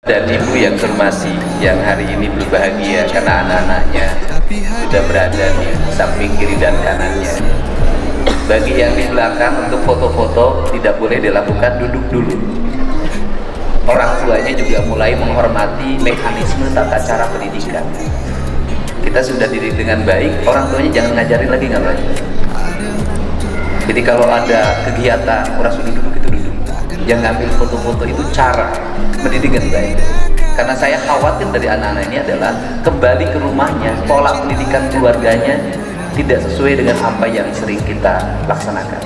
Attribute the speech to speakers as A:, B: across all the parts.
A: Dan ibu yang terhormati yang hari ini berbahagia karena anak-anaknya sudah berada di samping kiri dan kanannya. Bagi yang di belakang, untuk foto-foto tidak boleh dilakukan, duduk dulu. Orang tuanya juga mulai menghormati mekanisme tata cara pendidikan. Kita sudah didik dengan baik, orang tuanya jangan ngajarin lagi nggak baik. Jadi kalau ada kegiatan, orang sudah duduk itu duduk. Yang ngambil foto-foto itu cara mendidik dengan baik. Karena saya khawatir dari anak-anak ini adalah kembali ke rumahnya, pola pendidikan keluarganya tidak sesuai dengan apa yang sering kita laksanakan.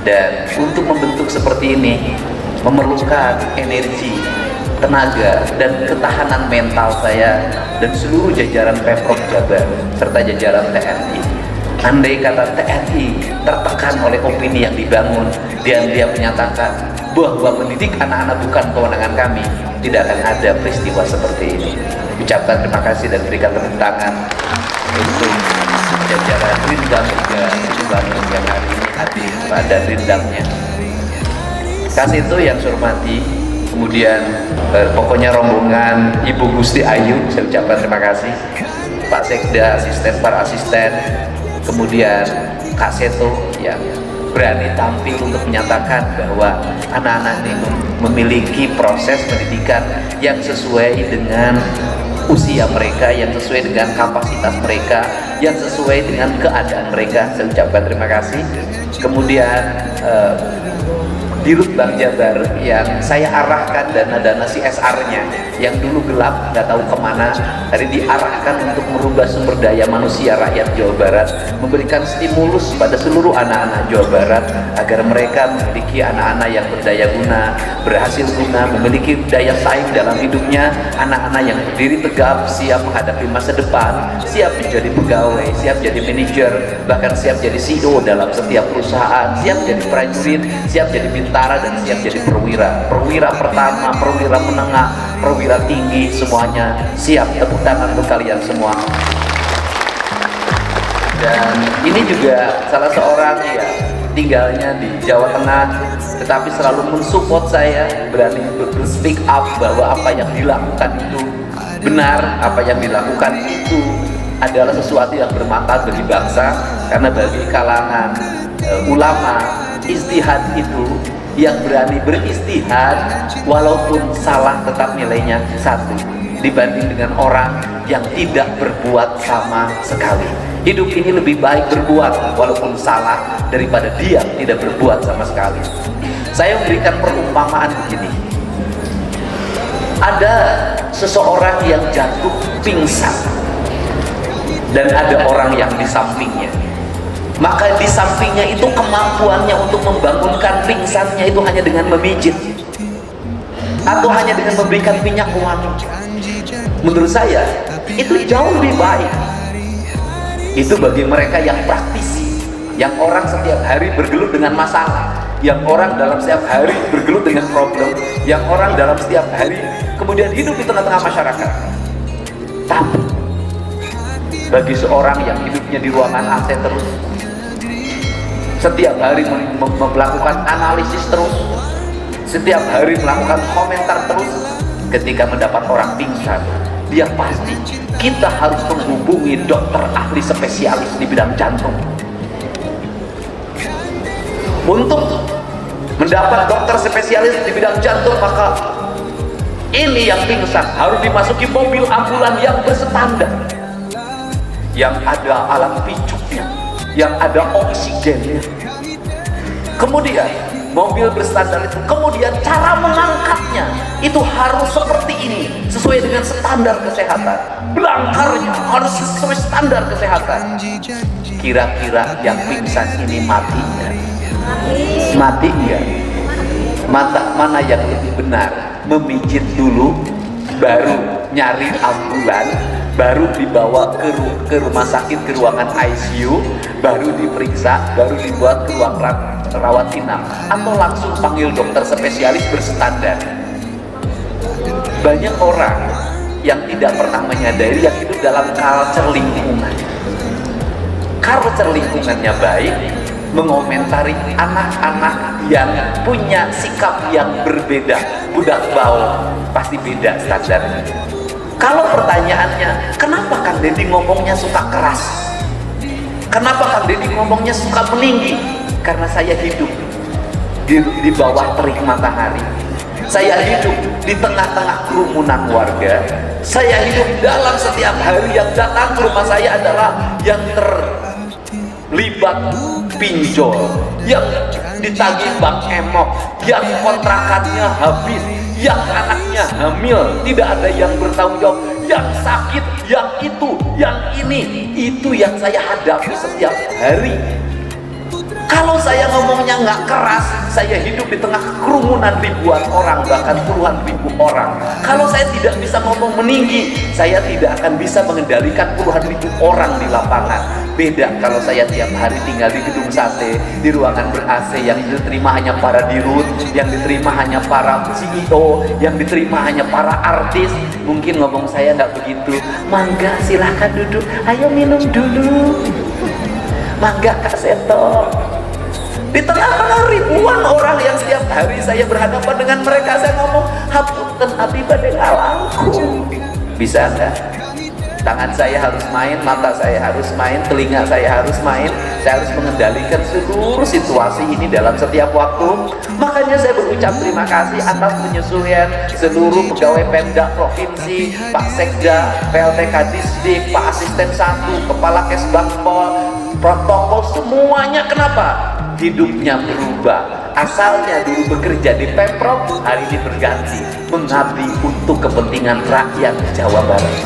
A: Dan untuk membentuk seperti ini memerlukan energi, tenaga, dan ketahanan mental saya dan seluruh jajaran Pemprov Jabar serta jajaran TNI. Andai kata TNI tertekan oleh opini yang dibangun dan dia menyatakan bahwa mendidik anak-anak bukan kewenangan kami, tidak akan ada peristiwa seperti ini. Ucapkan terima kasih dan berikan tepuk tangan untuk jajaran Rindam juga Bangun yang hari ini hadir pada Rindamnya. Kasih itu yang saya hormati. Kemudian pokoknya rombongan Ibu Gusti Ayu, saya ucapkan terima kasih. Pak Sekda, asisten, para asisten, kemudian Kak Seto yang berani tampil untuk menyatakan bahwa anak-anak ini memiliki proses pendidikan yang sesuai dengan usia mereka, yang sesuai dengan kapasitas mereka, yang sesuai dengan keadaan mereka. Saya ucapkan terima kasih. Kemudian Dirut Bank Jabar yang saya arahkan dana-dana CSR-nya yang dulu gelap, nggak tahu kemana, tadi diarahkan untuk merubah sumber daya manusia rakyat Jawa Barat, memberikan stimulus pada seluruh anak-anak Jawa Barat agar mereka memiliki anak-anak yang berdaya guna, berhasil guna, memiliki daya saing dalam hidupnya, anak-anak yang berdiri tegap, siap menghadapi masa depan, siap menjadi pegawai, siap jadi manajer, bahkan siap jadi CEO dalam setiap perusahaan, siap jadi prajurit, siap jadi bintara, dan siap jadi perwira pertama, perwira menengah, perwira tinggi, semuanya siap. Tepuk tangan untuk kalian semua. Dan ini juga salah seorang ya tinggalnya di Jawa Tengah, tetapi selalu mensupport saya, berani speak up bahwa apa yang dilakukan itu benar, apa yang dilakukan itu adalah sesuatu yang bermanfaat bagi bangsa. Karena bagi kalangan ulama, istihad itu yang berani beristihad walaupun salah tetap nilainya 1 dibanding dengan orang yang tidak berbuat sama sekali. Hidup ini lebih baik berbuat walaupun salah daripada diam tidak berbuat sama sekali. Saya memberikan perumpamaan begini. Ada seseorang yang jatuh pingsan dan ada orang yang di sampingnya. Maka di sampingnya itu kemampuannya untuk membangunkan pingsannya itu hanya dengan memijit atau hanya dengan memberikan minyak wangi. Menurut saya itu jauh lebih baik. Itu bagi mereka yang praktisi, yang orang setiap hari bergelut dengan masalah, yang orang dalam setiap hari bergelut dengan problem, yang orang dalam setiap hari kemudian hidup di tengah-tengah masyarakat. Tapi bagi seorang yang hidupnya di ruangan AC terus, setiap hari melakukan analisis terus, setiap hari melakukan komentar terus, ketika mendapat orang pingsan, dia pasti kita harus menghubungi dokter ahli spesialis di bidang jantung. Untuk mendapat dokter spesialis di bidang jantung, maka ini yang pingsan harus dimasuki mobil ambulan yang berstandar, yang ada alat pijuknya, yang ada oksigennya. Kemudian mobil berstandar itu, kemudian cara mengangkatnya itu harus seperti ini, sesuai dengan standar kesehatan. Belangkarnya harus sesuai standar kesehatan. Kira-kira yang pingsan ini mati enggak? Mati enggak? Mana yang lebih benar? Memijit dulu, baru nyari ambulan, baru dibawa ke rumah sakit, ke ruangan ICU, baru diperiksa, baru dibuat ke ruang rawat inap, atau langsung panggil dokter spesialis berstandar. Banyak orang yang tidak pernah menyadari yang hidup dalam culture lingkungan. Culture lingkungannya baik, mengomentari anak-anak yang punya sikap yang berbeda. Budak bau pasti beda standarnya. Kalau pertanyaannya, kenapa Kang Deddy ngomongnya suka keras? Kenapa Kang Deddy ngomongnya suka meninggi? Karena saya hidup di bawah terik matahari. Saya hidup di tengah-tengah kerumunan warga. Saya hidup dalam setiap hari yang datang ke rumah saya adalah yang terlibat pinjol, yang ditagih bank emok, yang kontrakannya habis, yang anaknya hamil, tidak ada yang bertanggung jawab, yang sakit, yang itu, yang ini. Itu yang saya hadapi setiap hari. Kalau saya ngomongnya nggak keras, saya hidup di tengah kerumunan ribuan orang, bahkan puluhan ribu orang. Kalau saya tidak bisa ngomong meninggi, saya tidak akan bisa mengendalikan puluhan ribu orang di lapangan. Beda kalau saya tiap hari tinggal di gedung sate, di ruangan ber-AC, yang diterima hanya para dirut, yang diterima hanya para CEO, yang diterima hanya para artis. Mungkin ngomong saya nggak begitu. Mangga, silahkan duduk, ayo minum dulu. Mangga Kak Seto. Di tengah-tengah ribuan orang yang setiap hari saya berhadapan dengan mereka, saya ngomong, hapunten abdi bade ngalangkung. Bisa enggak? Tangan saya harus main, mata saya harus main, telinga saya harus main. Saya harus mengendalikan seluruh situasi ini dalam setiap waktu. Makanya saya berucap terima kasih atas penyesuaian seluruh pegawai Pemda Provinsi, Pak Sekda, PLT Kadisdik, Pak Asisten 1, Kepala Kesbangpol, protokol, semuanya. Kenapa? Hidupnya berubah. Asalnya dulu bekerja di Pemprov, hari ini berganti mengabdi untuk kepentingan rakyat Jawa Barat.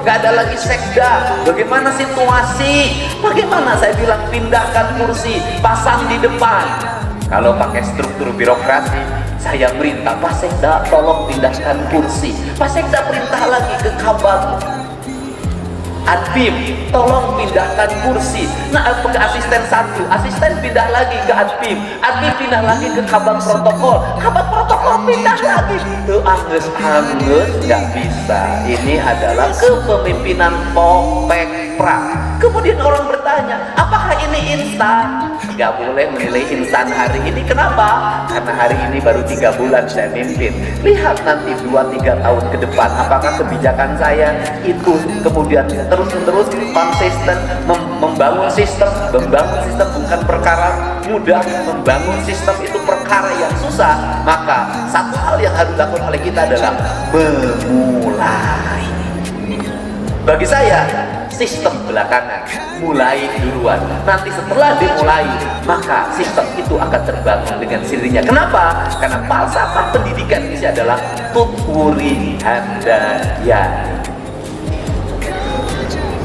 A: Gak ada lagi sekda. Bagaimana situasi? Bagaimana saya bilang pindahkan kursi, pasang di depan. Kalau pakai struktur birokrasi, saya perintah Pak Sekda tolong pindahkan kursi. Pak Sekda perintah lagi ke Kabag Adbim, tolong pindahkan kursi. Nah, ke asisten 1, asisten pindah lagi ke Adbim, Adbim pindah lagi ke Kabag Protokol, Kabag Protokol pindah lagi. Tuh anges-anges, nggak bisa. Ini adalah kepemimpinan Pokpekpra. Kemudian orang bertanya, apakah ini instan? Nggak boleh menilai instan hari ini. Kenapa? Karena hari ini baru 3 bulan saya mimpin. Lihat nanti 2-3 tahun ke depan, apakah kebijakan saya itu kemudian terus-menerus konsisten. Membangun sistem bukan perkara mudah, membangun sistem itu perkara yang susah. Maka satu hal yang harus dilakukan oleh kita adalah memulai. Bagi saya, sistem belakangan, mulai duluan. Nanti setelah dimulai, maka sistem itu akan terbangun dengan sendirinya. Kenapa? Karena falsafah pendidikan ini adalah tutwuri handayani.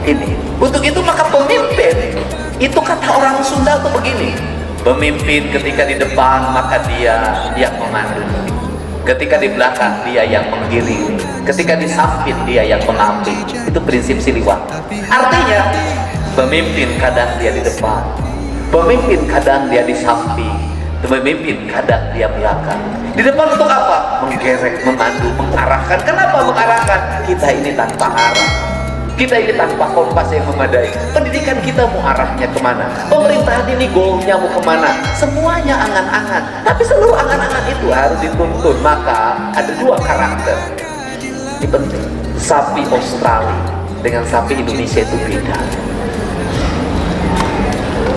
A: Ini. Untuk itu maka pemimpin, itu kata orang Sunda tuh begini. Pemimpin ketika di depan maka dia yang memandu. Ketika di belakang dia yang menggiring, ketika di samping dia yang mengambil. Itu prinsip Siliwangi. Artinya pemimpin kadang dia di depan, pemimpin kadang dia di samping, pemimpin kadang dia belakang. Di depan untuk apa? Menggerek, memandu, mengarahkan. Kenapa mengarahkan? Kita ini tanpa arah, kita ini tanpa kompas yang memadai. Pendidikan kita mau arahnya kemana? Pemerintahan ini goalnya mau kemana? Semuanya angan-angan. Tapi seluruh angan-angan itu harus dituntun. Maka ada 2 karakter. Ini penting. Sapi Australia dengan sapi Indonesia itu beda.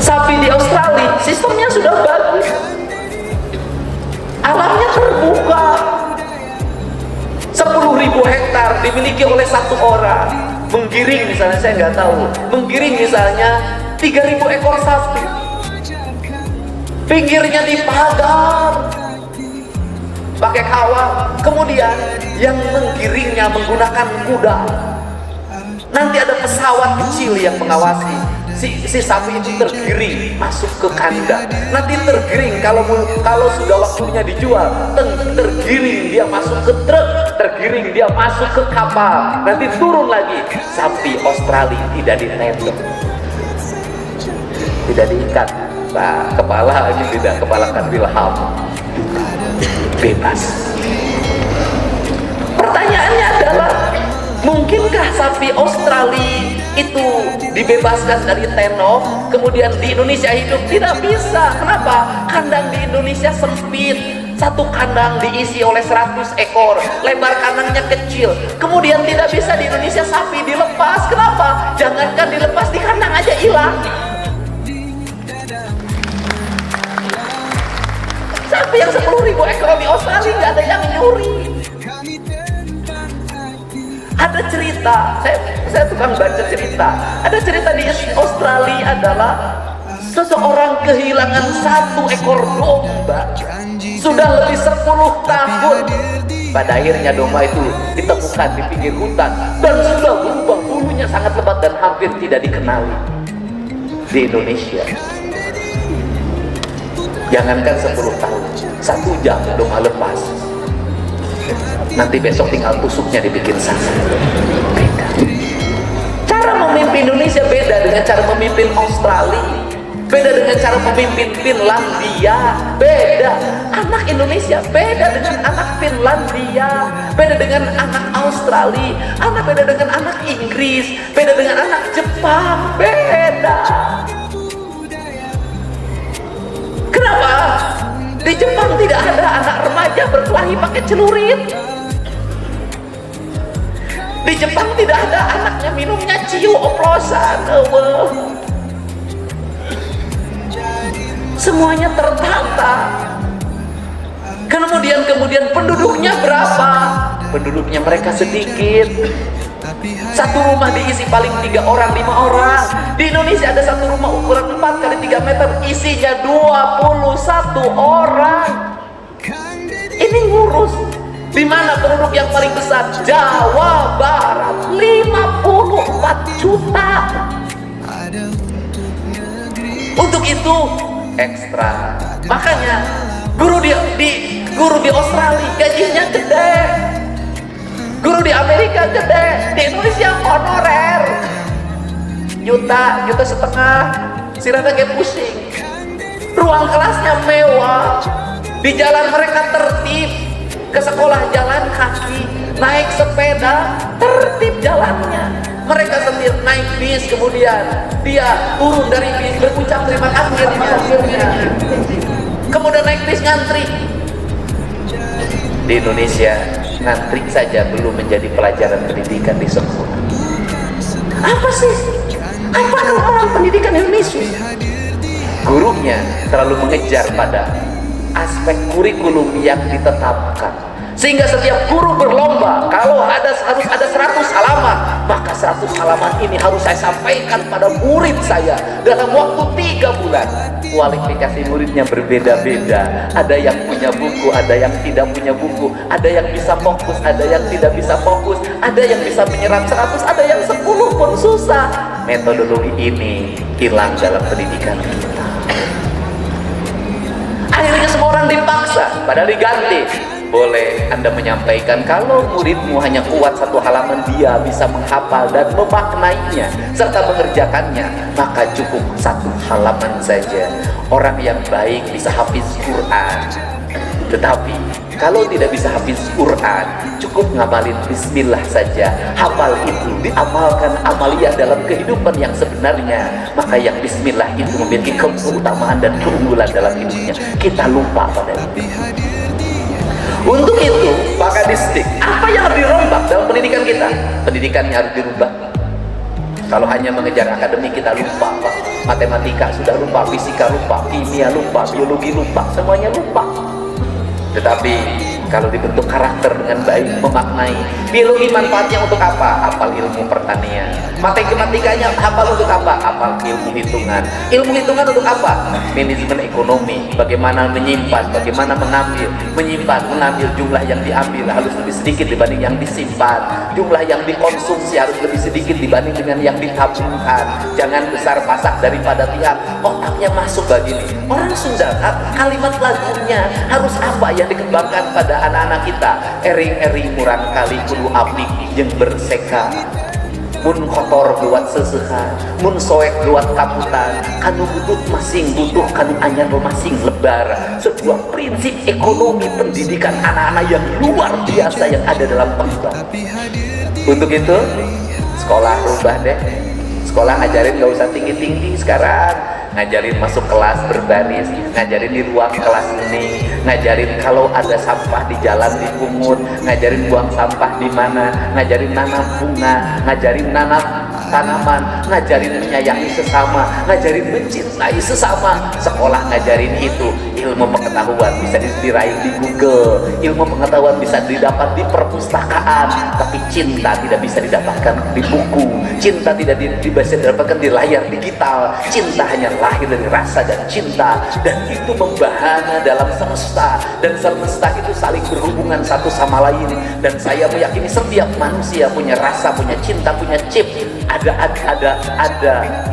A: Sapi di Australia sistemnya sudah bagus, alamnya terbuka, 10.000 hektar dimiliki oleh 1 orang. Menggiring misalnya, saya nggak tahu, menggiring misalnya 3.000 ekor sapi, pinggirnya dipagar pakai kawat. Kemudian yang menggiringnya menggunakan kuda. Nanti ada pesawat kecil yang mengawasi. si sapi itu tergiring masuk ke kandang. Nanti tergiring kalau sudah waktunya dijual, tergiring dia masuk ke truk, tergiring dia masuk ke kapal, nanti turun lagi. Sapi Australia tidak ditendang, tidak diikat. Nah, kepala ini tidak, kepala kan dilahap, bebas. Pertanyaannya adalah, mungkinkah sapi Australia itu dibebaskan dari tenov, kemudian di Indonesia hidup? Tidak bisa. Kenapa? Kandang di Indonesia sempit. Satu kandang diisi oleh 100 ekor, lebar kandangnya kecil. Kemudian tidak bisa di Indonesia sapi dilepas. Kenapa? Jangankan dilepas, di kandang aja hilang. Sapi yang 10.000 ekor di Australia nggak ada yang nyuri. Ada cerita, saya tukang baca cerita. Ada cerita di Australia adalah seseorang kehilangan 1 ekor domba sudah lebih 10 tahun. Pada akhirnya domba itu ditemukan di pinggir hutan dan sudah berubah, bulunya sangat lebat dan hampir tidak dikenali di Indonesia. Jangankan 10 tahun, 1 jam domba lepas. Nanti besok tinggal tusuknya dibikin sasa. Beda. Cara memimpin Indonesia beda dengan cara memimpin Australia, beda dengan cara memimpin Finlandia, beda. Anak Indonesia beda dengan anak Finlandia, beda dengan anak Australia, beda dengan anak Inggris, beda dengan anak Jepang, beda. Kenapa? Di Jepang tidak ada anak remaja berkelahi pakai celurit. Di Jepang tidak ada anaknya minumnya ciu oplosan. Semuanya tertata. Kemudian penduduknya berapa? Penduduknya mereka sedikit. Satu rumah diisi paling 3 orang, 5 orang. Di Indonesia ada satu rumah ukuran 4 kali 3 meter, isinya 21 orang. Ini ngurus. Di mana penduduk yang paling besar? Jawa Barat, 54 juta. Untuk itu ekstra. Makanya guru di Australia gajinya gede. Guru di Amerika gede, di Indonesia honorer juta setengah, sirana kayak pusing. Ruang kelasnya mewah, di jalan mereka tertib, ke sekolah jalan kaki, naik sepeda tertib jalannya. Mereka setir naik bis, kemudian dia turun dari bis berucap terima kasih akhirnya. Kemudian naik bis ngantri. Di Indonesia ngantri saja belum menjadi pelajaran pendidikan di sekolah. Apa sih? Apa kelemahan pendidikan Indonesia? Gurunya terlalu mengejar pada aspek kurikulum yang ditetapkan, sehingga setiap guru berlomba. Kalau harus ada 100 halaman, maka 100 halaman ini harus saya sampaikan pada murid saya dalam waktu 3 bulan. Kualifikasi muridnya berbeda-beda. Ada yang punya buku, ada yang tidak punya buku, ada yang bisa fokus, ada yang tidak bisa fokus, ada yang bisa menyerap 100, ada yang 10 pun susah. Metodologi ini hilang dalam pendidikan kita. Akhirnya semua orang dipaksa, padahal diganti. Boleh Anda menyampaikan kalau muridmu hanya kuat 1 halaman, dia bisa menghafal dan memaknainya serta mengerjakannya, maka cukup 1 halaman saja. Orang yang baik bisa hafiz Quran, tetapi kalau tidak bisa hafiz Quran, cukup ngapalin bismillah saja. Hafal itu diamalkan amaliyah dalam kehidupan yang sebenarnya, maka yang bismillah itu memiliki keutamaan dan keunggulan dalam hidupnya. Kita lupa pada itu. Untuk itu, Pak Kadisdik, apa yang harus dirombak dalam pendidikan kita? Pendidikannya harus dirubah. Kalau hanya mengejar akademik, kita lupa, Pak. Matematika sudah lupa, fisika lupa, kimia lupa, biologi lupa, semuanya lupa. Tetapi Kalau dibentuk karakter dengan baik, memaknai. Biologi manfaatnya untuk apa? Hafal ilmu pertanian. Matematikanya hafal untuk apa? Hafal ilmu hitungan. Ilmu hitungan untuk apa? Manajemen ekonomi. Bagaimana menyimpan, bagaimana mengambil, menyimpan, mengambil. Jumlah yang diambil harus lebih sedikit dibanding yang disimpan. Jumlah yang dikonsumsi harus lebih sedikit dibanding dengan yang ditabungkan. Jangan besar pasak daripada tiap. Otaknya masuk begini. Orang Sunda, kalimat lagunya harus apa yang dikembangkan pada anak-anak kita? Ering-ering murang kali kudu api yang berseka, mun kotor buat seseha, mun soek buat kaputan, kanu butut masing butuh kanu anyar masing lebar. Sebuah prinsip ekonomi pendidikan anak-anak yang luar biasa yang ada dalam bangsa. Untuk itu sekolah rubah deh. Sekolah ngajarin gak usah tinggi-tinggi sekarang, ngajarin masuk kelas berbaris, ngajarin di ruang kelas ini, ngajarin kalau ada sampah di jalan dipungut, ngajarin buang sampah di mana, ngajarin nanam bunga, ngajarin nanam tanaman, ngajarin menyayangi sesama, ngajarin mencintai sesama. Sekolah ngajarin itu. Ilmu pengetahuan bisa diraih di Google, ilmu pengetahuan bisa didapat di perpustakaan, tapi cinta tidak bisa didapatkan di buku, cinta tidak bisa didapatkan di layar digital. Cinta hanya lahir dari rasa dan cinta, dan itu membahana dalam semesta, dan semesta itu saling berhubungan satu sama lain. Dan saya meyakini setiap manusia punya rasa, punya cinta, punya chip, ada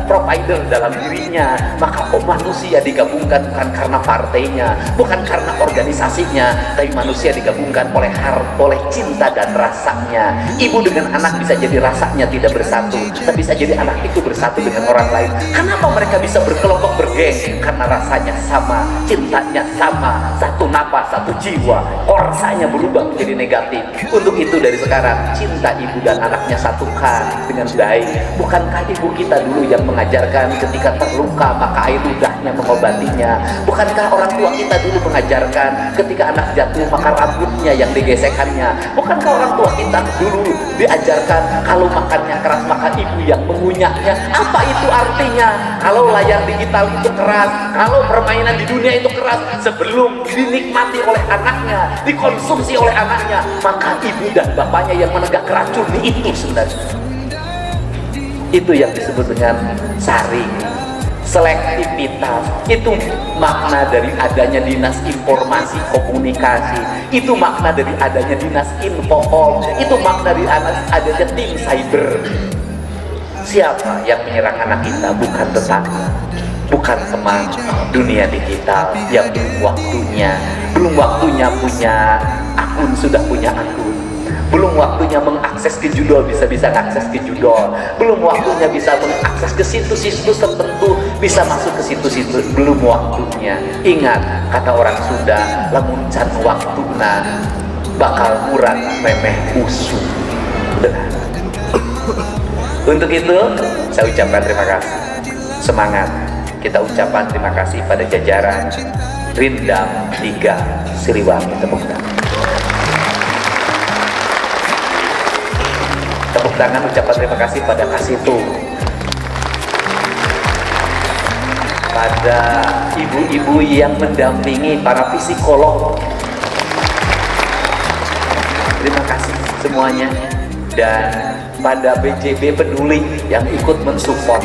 A: provider dalam dirinya. Maka manusia digabungkan bukan karena partainya, bukan karena organisasinya, tapi manusia digabungkan oleh cinta dan rasanya. Ibu dengan anak bisa jadi rasanya tidak bersatu, tapi bisa jadi anak itu bersatu dengan orang lain. Kenapa mereka bisa berkelompok bergeng? Karena rasanya sama, cintanya sama, satu napas, satu jiwa. Rasanya berubah menjadi negatif. Untuk itu dari sekarang cinta ibu dan anaknya satukan dengan baik. Bukankah ibu kita dulu yang mengajarkan ketika terluka maka air ludahnya mengobatinya? Bukankah orang tua kita dulu mengajarkan ketika anak jatuh maka rambutnya yang digesekannya? Bukankah orang tua kita dulu diajarkan kalau makannya keras maka ibu yang mengunyahnya? Apa itu artinya? Kalau layar digital itu keras, kalau permainan di dunia itu keras, sebelum dinikmati oleh anaknya, dikonsumsi oleh anaknya, maka ibu dan bapaknya yang menegak racun itu sebenarnya. Itu yang disebut dengan saring, selektivitas. Itu makna dari adanya dinas informasi komunikasi, itu makna dari adanya dinas infocom, itu makna dari adanya tim cyber. Siapa yang menyerang anak kita? Bukan tetangga, bukan teman. Dunia digital yang belum waktunya punya akun sudah punya akun, belum waktunya mengakses ke judul bisa ngakses ke judul, belum waktunya bisa mengakses ke situs-situs tertentu, bisa masuk ke situs-situs, belum waktunya. Ingat kata orang Sunda, lamun can waktuna bakal murad memeh usu. Untuk itu saya ucapkan terima kasih, semangat. Kita ucapkan terima kasih pada jajaran Rindam 3 Siliwangi. Tepuk tangan. Tepuk tangan ucapan terima kasih pada Kasitu, pada ibu-ibu yang mendampingi para psikolog. Terima kasih semuanya. Dan pada BJB Peduli yang ikut mensupport.